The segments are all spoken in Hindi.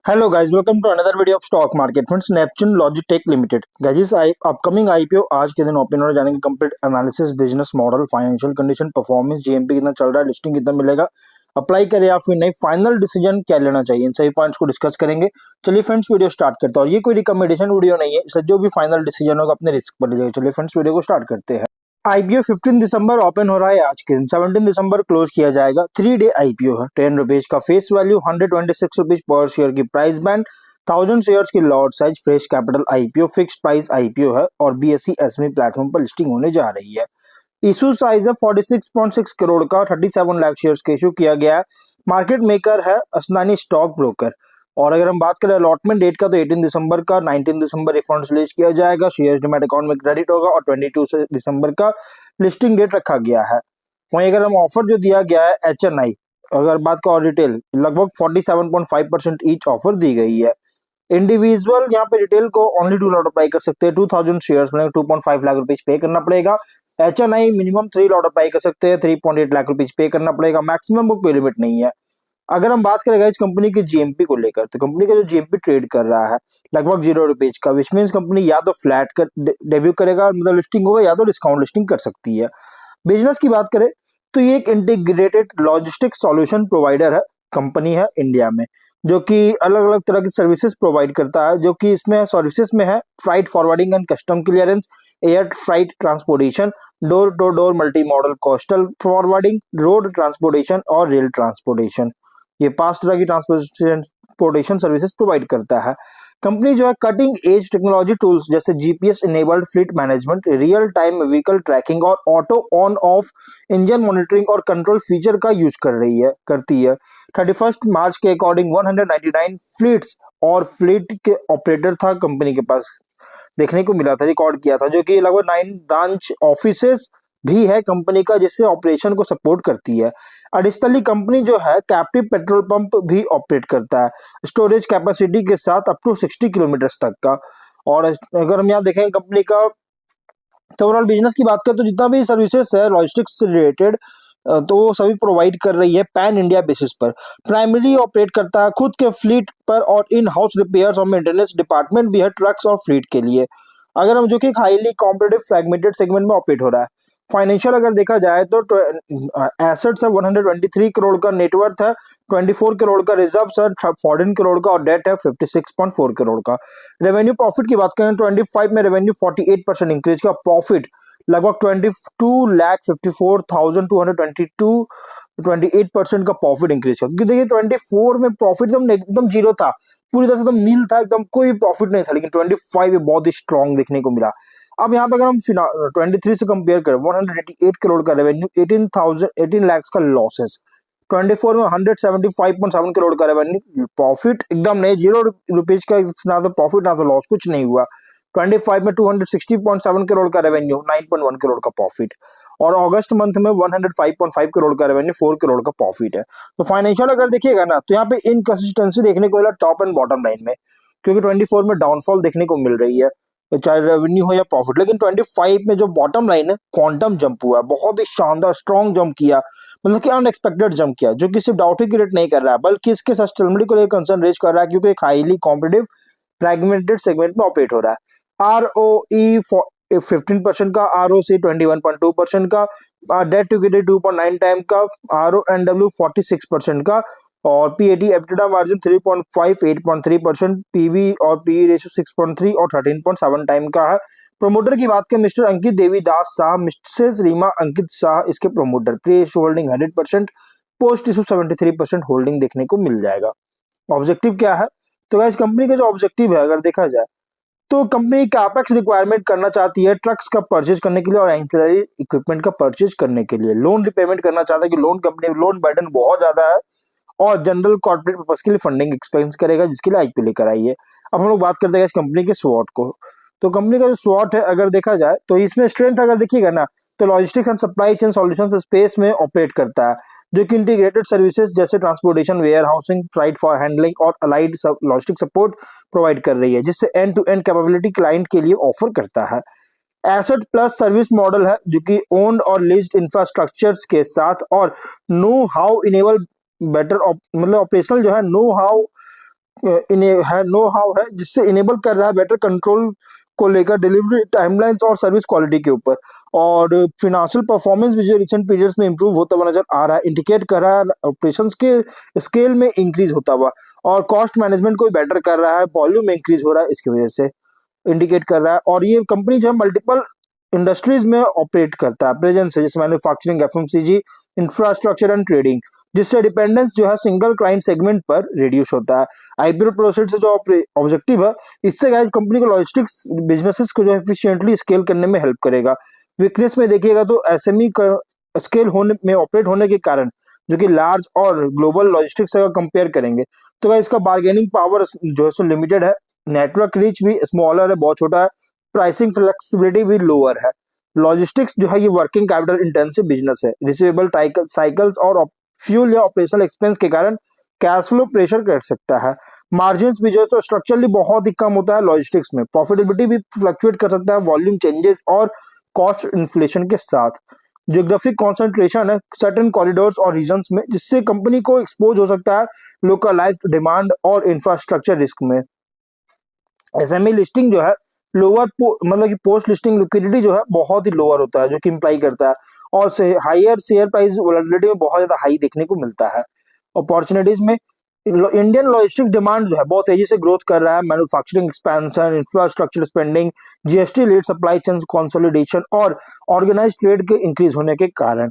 Hello guys, welcome to another video of stock market friends. Neptune Logitech Limited guys upcoming IPO आज के दिन ओपन हो जाने के complete analysis, business model, financial condition, performance, GMP कितना चल रहा है, लिस्टिंग कितना मिलेगा, अप्लाई करें या फिर नहीं, फाइनल डिसीजन क्या लेना चाहिए, इन सभी पॉइंट्स को डिस्कस करेंगे। चलिए फ्रेंड्स, वीडियो स्टार्ट करते हैं। और ये कोई रिकमेंडेशन वीडियो नहीं है, इससे जो भी फाइनल डिसीजन होगा अपने रिस्क पर लीजिएगा। चलिए फ्रेंड्स, वीडियो को स्टार्ट करते हैं। आईपीओ 15 दिसंबर ओपन हो रहा है आज के दिन, 17 दिसंबर क्लोज किया जाएगा। 3 डे आईपीओ है। 10 रुपीज का face value, 126 rupees per share की प्राइस बैंड, 1000 शेयर्स की lot size, fresh capital IPO, fixed price IPO है और बीएसई एसएमई प्लेटफॉर्म पर लिस्टिंग होने जा रही है। इशू साइज है 46.6 करोड़ का, 37 लाख शेयर्स का इशू किया गया है। मार्केट मेकर है असनानी स्टॉक ब्रोकर। और अगर हम बात करें अलॉटमेंट डेट का, तो 18 दिसंबर का, 19 दिसंबर रिफंड्स रिलीज किया जाएगा, शेयर्स डीमैट अकाउंट में क्रेडिट होगा और 22 दिसंबर का लिस्टिंग डेट रखा गया है। वहीं अगर हम ऑफर जो दिया गया है एचएनआई, अगर बात करें रिटेल, लगभग 47.5% ईच ऑफर दी गई है। इंडिविजुअल यहाँ पे रिटेल को ओनली 2 लॉट अप्लाई कर सकते हैं। 2000 शेयर्स में 2.5 लाख रुपीज पे करना पड़ेगा। एचएनआई मिनिमम 3 लॉट अप्लाई कर सकते हैं, 3.8 लाख रुपीज पे करना पड़ेगा। मैक्सिमम को कोई लिमिट नहीं है। अगर हम बात करें इस कंपनी के जीएमपी को लेकर, तो कंपनी का जो जीएमपी ट्रेड कर रहा है लगभग 0 रुपीज का, विच मीन्स कंपनी या तो फ्लैट कर डेब्यू करेगा, मतलब लिस्टिंग होगा, या तो डिस्काउंट लिस्टिंग कर सकती है। बिजनेस की बात करें तो ये एक इंटीग्रेटेड लॉजिस्टिक सॉल्यूशन प्रोवाइडर है, कंपनी है इंडिया में, जो कि अलग अलग तरह की सर्विसेज प्रोवाइड करता है। जो कि इसमें सर्विसेज में है freight forwarding and custom clearance, air freight transportation, door to door multimodal coastal forwarding, road transportation और रेल ट्रांसपोर्टेशन। ये 5 तरह की ट्रांसपोर्टेशन सर्विसेज प्रोवाइड करता है। कंपनी जो है कटिंग एज टेक्नोलॉजी टूल्स जैसे GPS enabled fleet management, real time vehicle tracking और auto on off engine monitoring और कंट्रोल फीचर का यूज करती है। 31 मार्च के अकॉर्डिंग 199 फ्लीट्स और फ्लीट के ऑपरेटर था कंपनी के पास, देखने को मिला था, रिकॉर्ड किया था, जो कि लगभग 9 ब्रांच ऑफिसेस भी है कंपनी का, जिससे ऑपरेशन को सपोर्ट करती है। एडिशनली कंपनी जो है कैप्टिव पेट्रोल पंप भी ऑपरेट करता है, स्टोरेज कैपेसिटी के साथ अप टू 60 किलोमीटर तक का। और अगर हम यहाँ देखें कंपनी का तो ओवरऑल बिजनेस की बात करें, तो जितना भी सर्विसेज है लॉजिस्टिक्स से रिलेटेड, तो वो सभी प्रोवाइड कर रही है पैन इंडिया बेसिस पर। प्राइमरी ऑपरेट करता है खुद के फ्लीट पर और इन हाउस रिपेयर्स और मेंटेनेंस डिपार्टमेंट भी है ट्रक्स और फ्लीट के लिए। अगर हम जो कि हाईली कॉम्पिटिटिव फ्रैगमेंटेड सेगमेंट में ऑपरेट हो रहा है। फाइनेंशियल अगर देखा जाए तो एसेट्स है 123 करोड़ का, नेटवर्थ है 24 करोड़ का, रिजर्व्स है 14 करोड़ का और डेट है 56.4 करोड़ का। रेवेन्यू प्रॉफिट की बात करें 25 में रेवेन्यू 48% इंक्रीज का, प्रॉफिट लगभग 22,54,222 28% का प्रॉफिट इंक्रीज हुआ। क्योंकि देखिए 24 में प्रॉफिट एकदम जीरो था, पूरी तरह से एकदम नील था, एकदम कोई प्रॉफिट नहीं था, लेकिन 25 में बहुत ही स्ट्रॉन्ग देखने को मिला। अब यहाँ पे अगर हम 23 से कंपेयर करें, 188 करोड़ का रेवेन्यू, 18 लाख का लॉसेस। 24 में 175.7 करोड़ का रेवेन्यू, प्रॉफिट एकदम नहीं, 0 रुपीज का, ना तो प्रॉफिट ना तो लॉस, कुछ नहीं हुआ। 25 में 260.7 करोड़ का रेवेन्यू, 9.1 करोड़ का प्रॉफिट। और अगस्त मंथ में 105.5 करोड़ का रेवेन्यू, 4 करोड़ का प्रॉफिट है। तो फाइनेंशियल अगर देखिएगा ना, तो यहाँ पे इनकंसिस्टेंसी देखने को मिला टॉप एंड बॉटम लाइन में, क्योंकि 24 में डाउनफॉल देखने को मिल रही है, चाहे रेवेन्यू हो या प्रॉफिट। लेकिन 25 में जो बॉटम लाइन है क्वांटम जंप हुआ, बहुत ही शानदार स्ट्रॉन्ग जंप किया, मतलब कि अनएक्सपेक्टेड जंप किया, जो कि सिर्फ डाउट ही क्रिएट नहीं कर रहा है, बल्कि इसके सस्टेनेबिलिटी को लेकर कंसर्न रेज कर रहा है, क्योंकि एक हाईली कॉम्पिटिटिव फ्रैगमेंटेड सेगमेंट में ऑपरेट हो रहा है। ROE 15% का, ROC 21.2% का, डेट टू इक्विटी 2.9 टाइम का, RONW 46% का, और PAT एबिटा मार्जिन 3.5 8.3%, PB और PE रेशियो 6.3 और 13.7 टाइम का है। प्रोमोटर की बात करें मिस्टर अंकित देवीदास शाह, मिसेस रीमा अंकित शाह इसके promoter, pre issue holding 100%, post issue 73% holding देखने को मिल जाएगा। ऑब्जेक्टिव क्या है, तो गाइस कंपनी का जो ऑब्जेक्टिव है अगर देखा जाए, तो कंपनी कैपेक्स रिक्वायरमेंट करना चाहती है ट्रक्स का परचेज करने के लिए और एंसिलरी इक्विपमेंट का परचेज करने के लिए। लोन रिपेमेंट करना चाहता है कि लोन बर्डन बहुत ज्यादा है, और जनरल कॉर्पोरेट पर्पस के लिए फंडिंग एक्सपेंस करेगा, जिसके लिए आईपीओ लेकर आई है। अब हम लोग बात करते हैं इस कंपनी के स्वॉट को। तो कंपनी का जो स्वॉट है अगर देखा जाए, तो इसमें स्ट्रेंथ अगर देखिएगा ना, तो logistics and supply chain solutions space में ऑपरेट करता है, जो कि इंटीग्रेटेड सर्विसेज जैसे transportation, warehousing, freight for handling और अलाइड लॉजिस्टिक सपोर्ट प्रोवाइड कर रही है, जिससे end to end capability client के लिए ऑफर करता है। एसेट प्लस सर्विस मॉडल है, जो कि ओन्ड और लीज्ड इंफ्रास्ट्रक्चर्स के साथ और नो हाउ इनेबल बेटर मतलब ऑपरेशनल जो है नो हाउ है नो हाउ है जिससे इनेबल कर रहा है बेटर कंट्रोल को लेकर डिलीवरी टाइमलाइंस और सर्विस क्वालिटी के ऊपर। और फिनेंशियल परफॉर्मेंस भी जो रिसेंट पीरियड्स में इंप्रूव होता हुआ नजर आ रहा है, इंडिकेट कर रहा है ऑपरेशंस के स्केल में इंक्रीज होता हुआ, और कॉस्ट मैनेजमेंट को बेटर कर रहा है, वॉल्यूम इंक्रीज हो रहा है इसकी वजह से इंडिकेट कर रहा है। और ये कंपनी जो है मल्टीपल इंडस्ट्रीज में ऑपरेट करता है, प्रेजेंस है जैसे manufacturing, FMCG, infrastructure and trading, जिससे डिपेंडेंस जो है सिंगल क्लाइंट सेगमेंट पर रिड्यूस होता है। आईपीओ प्रोसेस से जो ऑब्जेक्टिव है, इससे गाइस कंपनी को लॉजिस्टिक्स बिजनेसेस को जो एफिशिएंटली स्केल करने में हेल्प करेगा। वीकनेस में देखिएगा तो एसएमई स्केल होने में ऑपरेट होने के कारण जो कि लार्ज और ग्लोबल लॉजिस्टिक्स से कंपेयर करेंगे तो गाइस इसका बार्गेनिंग पावर जो है सो लिमिटेड है, नेटवर्क रीच भी स्मॉलर है, बहुत छोटा है, प्राइसिंग फ्लेक्सिबिलिटी भी लोअर है। लॉजिस्टिक्स जो है ये वर्किंग कैपिटल इंटेंसिव बिजनेस है, रिसीवेबल साइकिल्स और फ्यूल या ऑपरेशनल एक्सपेंस के कारण कैश फ्लो प्रेशर कर सकता है। मार्जिन भी जो है स्ट्रक्चरली बहुत ही कम होता है लॉजिस्टिक्स में, प्रॉफिटेबिलिटी भी फ्लक्चुएट कर सकता है वॉल्यूम चेंजेस और कॉस्ट इन्फ्लेशन के साथ। जियोग्राफिक कॉन्सेंट्रेशन है सर्टेन कॉरिडोर्स और रीजन्स में, जिससे कंपनी को एक्सपोज हो सकता है लोकलाइज्ड डिमांड और इंफ्रास्ट्रक्चर रिस्क में। एसएमई लिस्टिंग जो है लोअर मतलब कि पोस्ट लिस्टिंग लिक्विडिटी जो है बहुत ही लोअर होता है, जो कि इंप्लाई करता है, और से हायर शेयर प्राइस वोलेटिलिटी में बहुत ज्यादा हाई देखने को मिलता है। अपॉर्चुनिटीज में इंडियन लॉजिस्टिक डिमांड जो है बहुत तेजी से ग्रोथ कर रहा है, manufacturing expansion, infrastructure spending, GST lead supply chain consolidation और ऑर्गेनाइज ट्रेड के इंक्रीज होने के कारण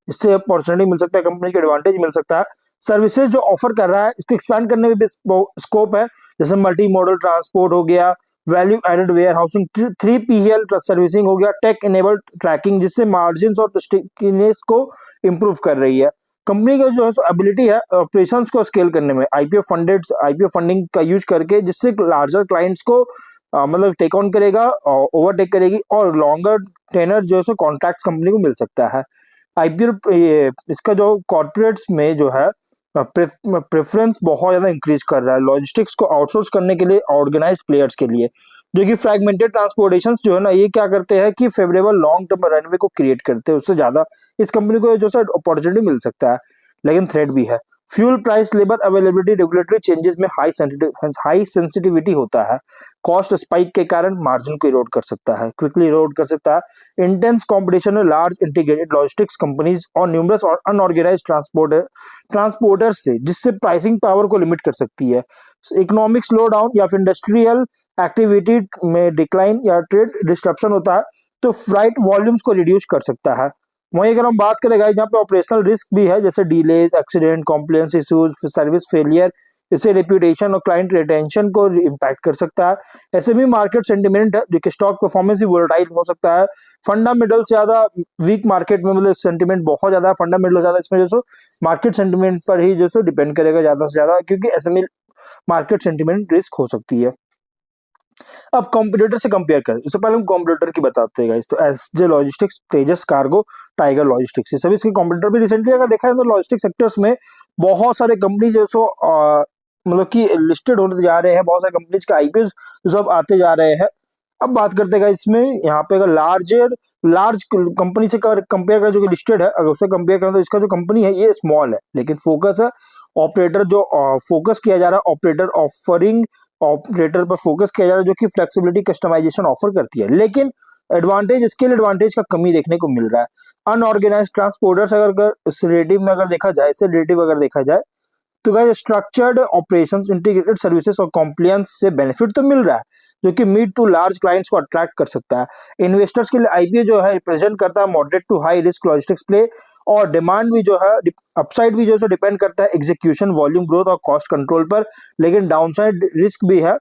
इससे अपॉर्चुनिटी मिल सकता है, कंपनी के एडवांटेज मिल सकता है। सर्विसेज जो ऑफर कर रहा है इसको एक्सपैंड करने में भी स्कोप है, जैसे मल्टी मॉडल ट्रांसपोर्ट हो गया, value added warehousing, 3PL servicing हो गया, टेक इनेबल्ड ट्रैकिंग, जिससे मार्जिन और स्टिकीनेस को इम्प्रूव कर रही है। कंपनी का जो है एबिलिटी है ऑपरेशंस को स्केल करने में, आईपीओ फंडिंग का यूज करके, जिससे लार्जर क्लाइंट्स को मतलब टेक ऑन करेगा, ओवरटेक करेगी, और लॉन्गर टेनर जो है कॉन्ट्रैक्ट कंपनी को मिल सकता है। आईपीओ इसका जो कॉर्पोरेट्स में जो है प्रेफरेंस बहुत ज्यादा इंक्रीज कर रहा है लॉजिस्टिक्स को आउटसोर्स करने के लिए ऑर्गेनाइज्ड प्लेयर्स के लिए, जो कि फ्रैगमेंटेड ट्रांसपोर्टेशन जो है ना, ये क्या करते हैं कि फेवरेबल लॉन्ग टर्म रनवे को क्रिएट करते हैं, उससे ज्यादा इस कंपनी को जो है अपॉर्चुनिटी मिल सकता है, लेकिन थ्रेट भी है। Fuel price, labour availability, regulatory changes में हाई सेंसिटिविटी होता है, कॉस्ट स्पाइक के कारण मार्जिन को इरोड कर सकता है, क्विकली इरोड कर सकता है। इंटेंस कंपटीशन में लार्ज इंटीग्रेटेड लॉजिस्टिक्स कंपनीज और न्यूमरस और अनऑर्गेनाइज्ड ट्रांसपोर्टर से, जिससे प्राइसिंग पावर को लिमिट कर सकती है। इकोनॉमिक स्लो डाउन या फिर इंडस्ट्रियल एक्टिविटी में डिक्लाइन या ट्रेड डिस्ट्रप्शन होता है तो फ्लाइट वॉल्यूम्स को रिड्यूस कर सकता है। वहीं अगर हम बात करें गाइस जहाँ पे ऑपरेशनल रिस्क भी है, जैसे delays, accident, compliance issues, service failure, इससे रेप्यूटेशन और क्लाइंट रिटेंशन को इम्पैक्ट कर सकता है। एसएमई मार्केट सेंटिमेंट है, जो कि स्टॉक परफॉर्मेंस भी वोलेटाइल हो सकता है। फंडामेंटल से ज्यादा वीक मार्केट में, मतलब सेंटिमेंट बहुत ज्यादा है, फंडामेंटल ज्यादा, इसमें जो मार्केट सेंटिमेंट पर ही जो डिपेंड करेगा ज्यादा से ज्यादा, क्योंकि एसएमई मार्केट सेंटिमेंट रिस्क हो सकती है। अब कंपटीटर से कंपेयर करें, उससे पहले हम कंपटीटर की बताते हैं गाइस, तो एसजे लॉजिस्टिक्स, तेजस कार्गो, टाइगर लॉजिस्टिक्स, ये सभी इसके कंपटीटर भी रिसेंटली अगर देखा जाए तो लॉजिस्टिक सेक्टर्स में बहुत सारे कंपनी जो सो मतलब कि लिस्टेड होते जा रहे हैं, बहुत सारे कंपनीज के आईपीओ जो अब आते जा रहे हैं। अब बात करते हैं इसमें, यहाँ पे अगर लार्ज कंपनी से कंपेयर करें जो कि लिस्टेड है, अगर उससे कंपेयर करें तो इसका जो कंपनी है ये स्मॉल है, लेकिन फोकस है ऑपरेटर, जो फोकस किया जा रहा है ऑपरेटर पर फोकस किया जा रहा है, जो कि फ्लेक्सिबिलिटी, कस्टमाइजेशन ऑफर करती है, लेकिन स्किल एडवांटेज का कमी देखने को मिल रहा है। अनऑर्गेनाइज्ड ट्रांसपोर्टर्स अगर इस रेटिव में अगर देखा जाए, इसे रेटिव अगर देखा जाए तो guys structured operations, integrated services और कॉम्प्लायंस से बेनिफिट तो मिल रहा है, जो कि मिड टू लार्ज क्लाइंट्स को अट्रैक्ट कर सकता है। इन्वेस्टर्स के लिए आईपीओ जो है रिप्रेजेंट करता है moderate to high risk logistics play, और डिमांड भी जो है अपसाइड भी जो है डिपेंड करता है एग्जीक्यूशन, वॉल्यूम ग्रोथ और कॉस्ट कंट्रोल पर, लेकिन डाउनसाइड रिस्क भी है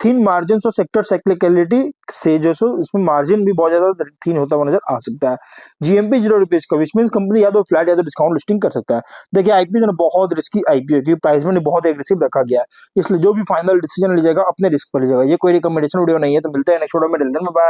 थिन मार्जिन और सेक्टर साइक्लिकलिटी से, जो सो इसमें मार्जिन भी बहुत ज्यादा थिन होता हुआ नजर आ सकता है। जीएमपी ₹0 का, विच मींस कंपनी या तो फ्लैट या तो डिस्काउंट लिस्टिंग कर सकता है। देखिए आईपीओ जो बहुत रिस्की आईपीओ है, क्योंकि प्राइस में बहुत एग्रेसिव रखा गया है, इसलिए जो भी फाइनल डिसीजन लीजिएगा अपने रिस्क पर लीजिएगा। ये कोई रिकमेंडेशन वीडियो नहीं है, तो मिलते हैं नेक्स्ट वीडियो में, बाय।